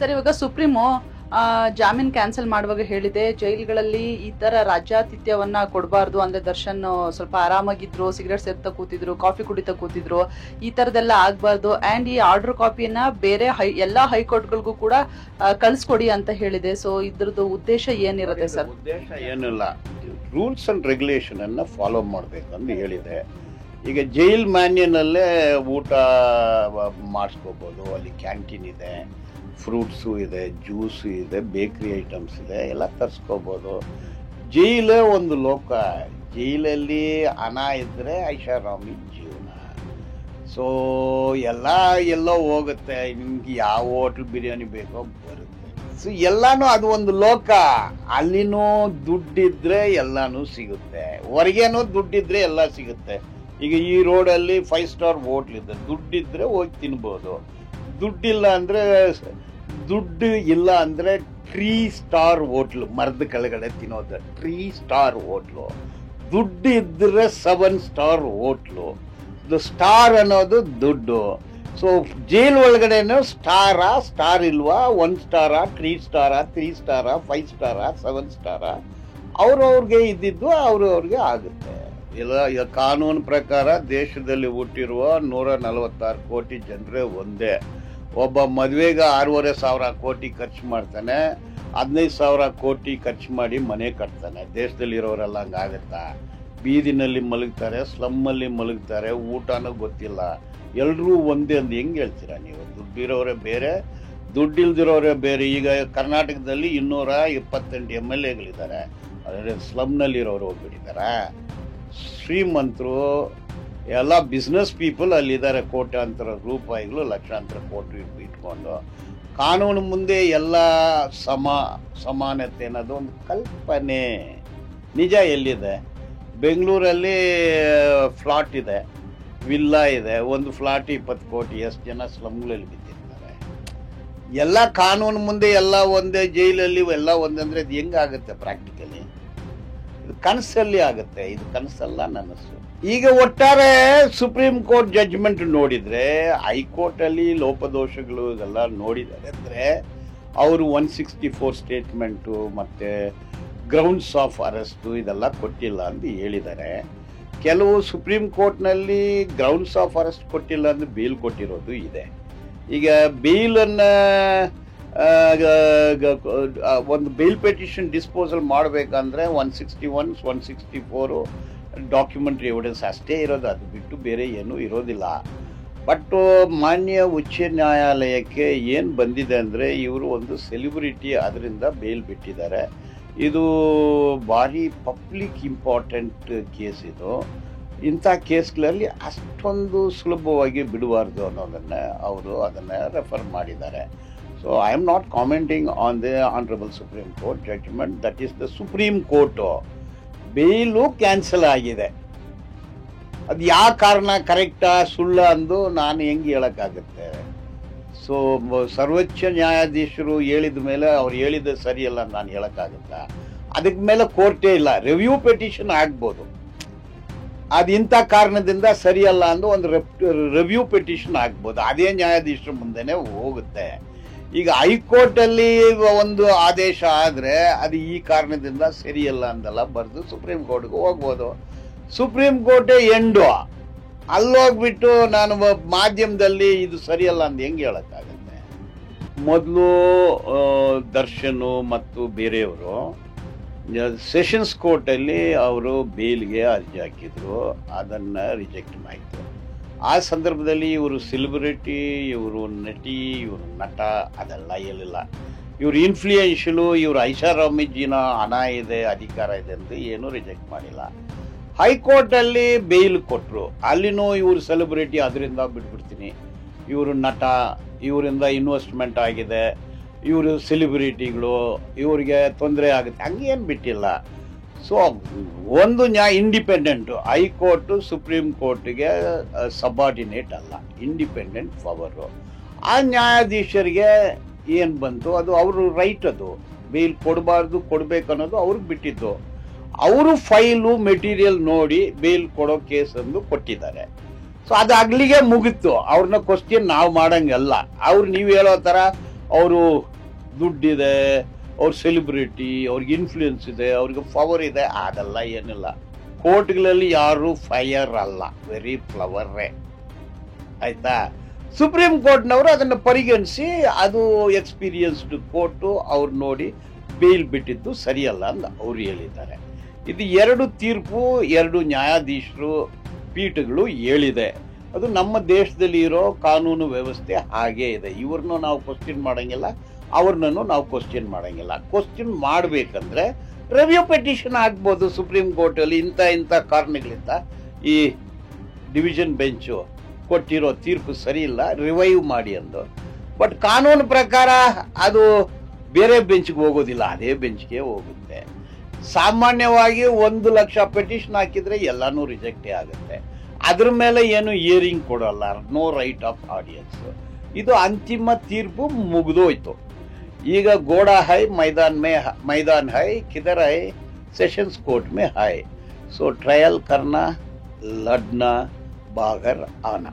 Sir, ಇವಾಗ supreme ಜಾಮೀನ್ cancel ಮಾಡುವಾಗ ಹೇಳಿದೆ, ಜೈಲ್ಗಳಲ್ಲಿ ಈ ತರ ರಾಜ್ಯಾತಿಥ್ಯವನ್ನ ಕೊಡಬಾರ್ದು, ಅಂದ್ರೆ ದರ್ಶನ್ ಸ್ವಲ್ಪ ಆರಾಮಾಗಿದ್ರು, ಸಿಗರೇಟ್ ಸೇರ್ತಾ ಕೂತಿದ್ರು, ಕಾಫಿ ಕುಡಿತಾ ಕೂತಿದ್ರು, ಈ ತರದೆಲ್ಲ ಆಗ್ಬಾರ್ದು. ಅಂಡ್ ಈ ಆರ್ಡರ್ ಕಾಪಿಯನ್ನ ಬೇರೆ ಎಲ್ಲಾ ಹೈಕೋರ್ಟ್ಗಳಿಗೂ ಕೂಡ ಕಳ್ಸ್ಕೊಡಿ ಅಂತ ಹೇಳಿದೆ. ಸೊ ಇದ್ರದ್ದು ಉದ್ದೇಶ ಏನಿರುತ್ತೆ ಸರ್? ಉದ್ದೇಶ ಏನಿಲ್ಲ, ರೂಲ್ಸ್ ಅಂಡ್ ರೆಗ್ಯುಲೇಷನ್ ಅನ್ನ ಫಾಲೋ ಮಾಡ್ಬೇಕಂತ ಹೇಳಿದೆ. ಈಗ ಜೈಲ್ ಮ್ಯಾನ್ಯನಲ್ಲೇ ಊಟ ಮಾಡಿಸ್ಕೋಬಹುದು, ಅಲ್ಲಿ ಕ್ಯಾಂಟೀನ್ ಇದೆ, ಫ್ರೂಟ್ಸು ಇದೆ, ಜ್ಯೂಸು ಇದೆ, ಬೇಕ್ರಿ ಐಟಮ್ಸ್ ಇದೆ, ಎಲ್ಲ ತರಿಸ್ಕೋಬೋದು. ಜೈಲೇ ಒಂದು ಲೋಕ, ಜೈಲಲ್ಲಿ ಹಣ ಇದ್ದರೆ ಐಷಾರಾಮಿ ಜೀವನ. ಸೊ ಎಲ್ಲೋ ಹೋಗುತ್ತೆ, ನಿಮ್ಗೆ ಯಾವ ಹೋಟ್ಲ್ ಬಿರಿಯಾನಿ ಬೇಕೋ ಬರುತ್ತೆ. ಸೊ ಎಲ್ಲಾನು ಅದು ಒಂದು ಲೋಕ, ಅಲ್ಲಿನೂ ದುಡ್ಡಿದ್ರೆ ಎಲ್ಲಾನು ಸಿಗುತ್ತೆ, ಹೊರಗೇನು ದುಡ್ಡಿದ್ರೆ ಎಲ್ಲ ಸಿಗುತ್ತೆ. ಈಗ ಈ ರೋಡಲ್ಲಿ 5 ಸ್ಟಾರ್ ಹೋಟ್ಲ್ ಇದೆ, ದುಡ್ಡಿದ್ರೆ ಹೋಗಿ ತಿನ್ಬೋದು. ದುಡ್ಡಿಲ್ಲ ಅಂದ್ರೆ 3 ಸ್ಟಾರ್ ಹೋಟ್ಲು, ಮರದ ಕೆಳಗಡೆ ತಿನ್ನೋದು 3 ಸ್ಟಾರ್ ಹೋಟ್ಲು. ದುಡ್ಡು ಇದ್ರೆ 7 ಸ್ಟಾರ್ ಹೋಟ್ಲು. ಸ್ಟಾರ್ ಅನ್ನೋದು ದುಡ್ಡು. ಸೊ ಜೈಲ್ ಒಳಗಡೆನೂ ಸ್ಟಾರ್ ಇಲ್ವಾ, 1 star, 3 star, 3 star, 5 star, 7 star, ಅವ್ರವ್ರಿಗೆ ಇದ್ದಿದ್ದು ಅವ್ರವ್ರಿಗೆ ಆಗುತ್ತೆ. ಇಲ್ಲ, ಕಾನೂನು ಪ್ರಕಾರ ದೇಶದಲ್ಲಿ ಹುಟ್ಟಿರುವ 146 ಕೋಟಿ ಜನರೇ ಒಂದೇ. ಒಬ್ಬ ಮದುವೆಗೆ 6,500 ಕೋಟಿ ಖರ್ಚು ಮಾಡ್ತಾನೆ, 15,000 ಕೋಟಿ ಖರ್ಚು ಮಾಡಿ ಮನೆ ಕಟ್ತಾನೆ. ದೇಶದಲ್ಲಿ ಇರೋರೆಲ್ಲ ಹಂಗಾಗತ್ತಾ? ಬೀದಿನಲ್ಲಿ ಮಲಗ್ತಾರೆ, ಸ್ಲಮ್ಮಲ್ಲಿ ಮಲಗ್ತಾರೆ, ಊಟನೂ ಗೊತ್ತಿಲ್ಲ, ಎಲ್ರೂ ಒಂದೇ ಅಂದು ಹೆಂಗೆ ಹೇಳ್ತೀರಾ ನೀವು? ದುಡ್ಡಿರೋರೇ ಬೇರೆ, ದುಡ್ಡಿಲ್ದಿರೋರೇ ಬೇರೆ. ಈಗ ಕರ್ನಾಟಕದಲ್ಲಿ 228 MLAಗಳಿದ್ದಾರೆ, ಆದರೆ ಸ್ಲಮ್ನಲ್ಲಿರೋರು ಹೋಗ್ಬಿಟ್ಟಿದ್ದಾರೆ. ಶ್ರೀಮಂತರು ಎಲ್ಲ ಬಿಸ್ನೆಸ್ ಪೀಪಲ್ ಅಲ್ಲಿದ್ದಾರೆ, ಕೋಟ್ಯಾಂತರ ರೂಪಾಯಿಗಳು, ಲಕ್ಷಾಂತರ ಕೋಟಿ ಇಟ್ಕೊಂಡು. ಕಾನೂನು ಮುಂದೆ ಎಲ್ಲ ಸಮಾನತೆ ಅನ್ನೋದು ಒಂದು ಕಲ್ಪನೆ. ನಿಜ ಎಲ್ಲಿದೆ? ಬೆಂಗಳೂರಲ್ಲಿ ಫ್ಲಾಟ್ ಇದೆ, ವಿಲ್ಲಾ ಇದೆ, ಒಂದು ಫ್ಲಾಟ್ 20 ಕೋಟಿ. ಎಷ್ಟು ಜನ ಸ್ಲಮ್ಗಳಲ್ಲಿ ಬಿದ್ದಿರ್ತಾರೆ? ಎಲ್ಲ ಕಾನೂನು ಮುಂದೆ ಎಲ್ಲ ಒಂದೇ, ಜೈಲಲ್ಲಿ ಎಲ್ಲ ಒಂದೇ ಅಂದರೆ ಅದು ಹೆಂಗಾಗುತ್ತೆ ಪ್ರಾಕ್ಟಿಕಲಿ? ಇದು ಕನಸಲ್ಲಿ ಆಗುತ್ತೆ, ಇದು ಕನಸಲ್ಲ, ನನಸು. ಈಗ ಒಟ್ಟಾರೆ ಸುಪ್ರೀಂ ಕೋರ್ಟ್ ಜಡ್ಜ್ಮೆಂಟ್ ನೋಡಿದ್ರೆ, ಹೈಕೋರ್ಟ್ ಅಲ್ಲಿ ಲೋಪದೋಷಗಳು ಇದೆಲ್ಲ ನೋಡಿದ್ದಾರೆ ಅಂದ್ರೆ, ಅವರು 164 ಸ್ಟೇಟ್ಮೆಂಟು ಮತ್ತೆ ಗ್ರೌಂಡ್ಸ್ ಆಫ್ ಅರೆಸ್ಟ್ ಇದೆಲ್ಲ ಕೊಟ್ಟಿಲ್ಲ ಅಂತ ಹೇಳಿದ್ದಾರೆ. ಕೆಲವು ಸುಪ್ರೀಂ ಕೋರ್ಟ್ನಲ್ಲಿ ಗ್ರೌಂಡ್ಸ್ ಆಫ್ ಅರೆಸ್ಟ್ ಕೊಟ್ಟಿಲ್ಲ ಅಂದ್ರೆ ಬೇಲ್ ಕೊಟ್ಟಿರೋದು ಇದೆ. ಈಗ ಬೇಲನ್ನು ಒಂದು ಬೇಲ್ ಪೆಟಿಷನ್ ಡಿಸ್ಪೋಸಲ್ ಮಾಡಬೇಕಂದ್ರೆ 161, 164 ಡಾಕ್ಯುಮೆಂಟ್ರಿ ಎವಿಡೆನ್ಸ್ ಅಷ್ಟೇ ಇರೋದು, ಅದು ಬಿಟ್ಟು ಬೇರೆ ಏನೂ ಇರೋದಿಲ್ಲ. ಬಟ್ ಮಾನ್ಯ ಉಚ್ಚ ನ್ಯಾಯಾಲಯಕ್ಕೆ ಏನು ಬಂದಿದೆ ಅಂದರೆ, ಇವರು ಒಂದು ಸೆಲೆಬ್ರಿಟಿ, ಅದರಿಂದ ಬೇಲ್ ಬಿಟ್ಟಿದ್ದಾರೆ. ಇದು ಭಾರಿ ಪಬ್ಲಿಕ್ ಇಂಪಾರ್ಟೆಂಟ್ ಕೇಸ್. ಇದು ಇಂಥ ಕೇಸ್ಗಳಲ್ಲಿ ಅಷ್ಟೊಂದು ಸುಲಭವಾಗಿ ಬಿಡಬಾರ್ದು ಅನ್ನೋದನ್ನು ಅವರು ಅದನ್ನು ರೆಫರ್ ಮಾಡಿದ್ದಾರೆ. So I am not commenting on the honourable supreme court judgment. That is the supreme court. Bail cancel ಆಗಿದೆ, ಅದು ಯಾವ ಕಾರಣ ಕರೆಕ್ಟಾ ಸುಳ್ಳ ಅಂದು ನಾನು ಹೆಂಗೆ ಹೇಳೋಕ್ಕಾಗುತ್ತೆ? ಸೊ ಸರ್ವೋಚ್ಚ ನ್ಯಾಯಾಧೀಶರು ಹೇಳಿದ ಮೇಲೆ ಅವ್ರು ಹೇಳಿದ ಸರಿಯಲ್ಲ ನಾನು ಹೇಳೋಕ್ಕಾಗುತ್ತಾ? ಅದಕ್ಕೆ ಮೇಲೆ ಕೋರ್ಟೇ ಇಲ್ಲ. ರಿವ್ಯೂ ಪೆಟಿಷನ್ ಆಗ್ಬೋದು, ಅದು ಇಂಥ ಕಾರಣದಿಂದ ಸರಿಯಲ್ಲ ಅಂದು ಒಂದು ರಿವ್ಯೂ ಪೆಟಿಷನ್ ಆಗ್ಬೋದು, ಅದೇ ನ್ಯಾಯಾಧೀಶರ ಮುಂದೆನೇ ಹೋಗುತ್ತೆ. ಈಗ ಹೈಕೋರ್ಟಲ್ಲಿ ಒಂದು ಆದೇಶ ಆದರೆ ಅದು ಈ ಕಾರಣದಿಂದ ಸರಿಯಲ್ಲ ಅಂದಲ್ಲ ಬರೆದು ಸುಪ್ರೀಂ ಕೋರ್ಟ್ಗೆ ಹೋಗ್ಬೋದು. ಸುಪ್ರೀಂ ಕೋರ್ಟೇ ಎಂಡು, ಅಲ್ಲೋಗ್ಬಿಟ್ಟು ನಾನು ಮಾಧ್ಯಮದಲ್ಲಿ ಇದು ಸರಿಯಲ್ಲ ಅಂತ ಹೆಂಗೆ ಹೇಳೋಕ್ಕಾಗುತ್ತೆ? ಮೊದಲು ದರ್ಶನ್ ಮತ್ತು ಬೇರೆಯವರು ಸೆಷನ್ಸ್ ಕೋರ್ಟಲ್ಲಿ ಅವರು ಬೇಲ್ಗೆ ಅರ್ಜಿ ಹಾಕಿದ್ರು, ಅದನ್ನು ರಿಜೆಕ್ಟ್ ಮಾಡಿದ್ರು. ಆ ಸಂದರ್ಭದಲ್ಲಿ ಇವರು ಸೆಲೆಬ್ರಿಟಿ, ಇವರು ನಟಿ, ಇವರು ನಟ, ಅದೆಲ್ಲ ಹೇಳಿಲ್ಲ. ಇವರು ಇನ್ಫ್ಲೂಯೆನ್ಷಿಯಲು, ಇವರು ಐಷಾರಾಮಿ ಜೀನ ಹಣ ಇದೆ, ಅಧಿಕಾರ ಇದೆ ಅಂತ ಏನೂ ರಿಜೆಕ್ಟ್ ಮಾಡಿಲ್ಲ. ಹೈಕೋರ್ಟಲ್ಲಿ ಬೇಲ್ ಕೊಟ್ಟರು, ಅಲ್ಲಿನೂ ಇವರು ಸೆಲೆಬ್ರಿಟಿ, ಅದರಿಂದ ಬಿಟ್ಬಿಡ್ತೀನಿ, ಇವರು ನಟ, ಇವರಿಂದ ಇನ್ವೆಸ್ಟ್ಮೆಂಟ್ ಆಗಿದೆ, ಇವರು ಸೆಲೆಬ್ರಿಟಿಗಳು, ಇವರಿಗೆ ತೊಂದರೆ ಆಗುತ್ತೆ, ಹಂಗೇನು ಬಿಟ್ಟಿಲ್ಲ. ಸೊ ಒಂದು ಇಂಡಿಪೆಂಡೆಂಟು ಹೈಕೋರ್ಟು ಸುಪ್ರೀಂ ಕೋರ್ಟ್ಗೆ ಸಬಾರ್ಡಿನೇಟ್ ಅಲ್ಲ, ಇಂಡಿಪೆಂಡೆಂಟ್ ಪವರು. ಆ ನ್ಯಾಯಾಧೀಶರಿಗೆ ಏನು ಬಂತು ಅದು ಅವ್ರ ರೈಟ್, ಅದು ಬೇಲ್ ಕೊಡಬಾರ್ದು ಕೊಡಬೇಕು ಅನ್ನೋದು ಅವ್ರಿಗೆ ಬಿಟ್ಟಿದ್ದು. ಅವರು ಫೈಲು ಮೆಟೀರಿಯಲ್ ನೋಡಿ ಬೇಲ್ ಕೊಡೋ ಕೇಸನ್ನು ಕೊಟ್ಟಿದ್ದಾರೆ. ಸೊ ಅದು ಅಗ್ಲಿಗೆ ಮುಗಿತು, ಅವ್ರನ್ನ ಕ್ವಶನ್ ನಾವು ಮಾಡಂಗಲ್ಲ. ಅವ್ರು ನೀವು ಹೇಳೋ ಥರ ಅವರು ದುಡ್ಡಿದೆ, ಅವ್ರ ಸೆಲೆಬ್ರಿಟಿ, ಅವ್ರಿಗೆ ಇನ್ಫ್ಲೂಯೆನ್ಸ್ ಇದೆ, ಅವ್ರಿಗೆ ಪವರ್ ಇದೆ, ಅದೆಲ್ಲ ಏನಿಲ್ಲ. ಕೋರ್ಟ್ಗಳಲ್ಲಿ ಯಾರು ಫೈರ್ ಅಲ್ಲ, ವೆರಿ ಫ್ಲವರೇ. ಆಯ್ತಾ? ಸುಪ್ರೀಂ ಕೋರ್ಟ್ನವರು ಅದನ್ನು ಪರಿಗಣಿಸಿ ಅದು ಎಕ್ಸ್ಪೀರಿಯನ್ಸ್ಡ್ ಕೋರ್ಟು ಅವ್ರು ನೋಡಿ ಬೇಲ್ ಬಿಟ್ಟಿದ್ದು ಸರಿಯಲ್ಲ ಅಂತ ಅವ್ರು ಹೇಳಿದ್ದಾರೆ. ಇದು 2 ತೀರ್ಪು 2 ನ್ಯಾಯಾಧೀಶರು ಪೀಠಗಳು ಹೇಳಿದೆ. ಅದು ನಮ್ಮ ದೇಶದಲ್ಲಿ ಇರೋ ಕಾನೂನು ವ್ಯವಸ್ಥೆ ಹಾಗೇ ಇದೆ. ಇವ್ರನ್ನೂ ನಾವು ಕ್ವಶ್ಚನ್ ಮಾಡಂಗಿಲ್ಲ, ಅವ್ರನ್ನೂ ನಾವು ಕ್ವಶ್ಚನ್ ಮಾಡಂಗಿಲ್ಲ. ಕ್ವಶ್ಚನ್ ಮಾಡಬೇಕಂದ್ರೆ ರಿವ್ಯೂ ಪೆಟಿಷನ್ ಆಗ್ಬೋದು ಸುಪ್ರೀಂ ಕೋರ್ಟಲ್ಲಿ. ಇಂಥ ಕಾರಣಗಳಿಂದ ಈ ಡಿವಿಷನ್ ಬೆಂಚು ಕೊಟ್ಟಿರೋ ತೀರ್ಪು ಸರಿ ಇಲ್ಲ, ರಿವೈವ್ ಮಾಡಿ ಅಂದು. ಬಟ್ ಕಾನೂನು ಪ್ರಕಾರ ಅದು ಬೇರೆ ಬೆಂಚ್ಗೆ ಹೋಗೋದಿಲ್ಲ, ಅದೇ ಬೆಂಚ್ಗೆ ಹೋಗುತ್ತೆ. ಸಾಮಾನ್ಯವಾಗಿ 1 ಲಕ್ಷ ಪೆಟಿಷನ್ ಹಾಕಿದ್ರೆ ಎಲ್ಲಾನು ರಿಜೆಕ್ಟೇ ಆಗುತ್ತೆ. ಅದ್ರ ಮೇಲೆ ಏನು ಹಿಯರಿಂಗ್ ಕೊಡಲ್ಲ, ನೋ ರೈಟ್ ಆಫ್ ಆಡಿಯನ್ಸ್. ಇದು ಅಂತಿಮ ತೀರ್ಪು ಮುಗಿದೋಯ್ತು. ಈಗ ಗೋಡಾ ಹೈ मैदान है, किधर है? सेशंस कोर्ट में है. सो ट्रायल करना, लड़ना, बाहर आना.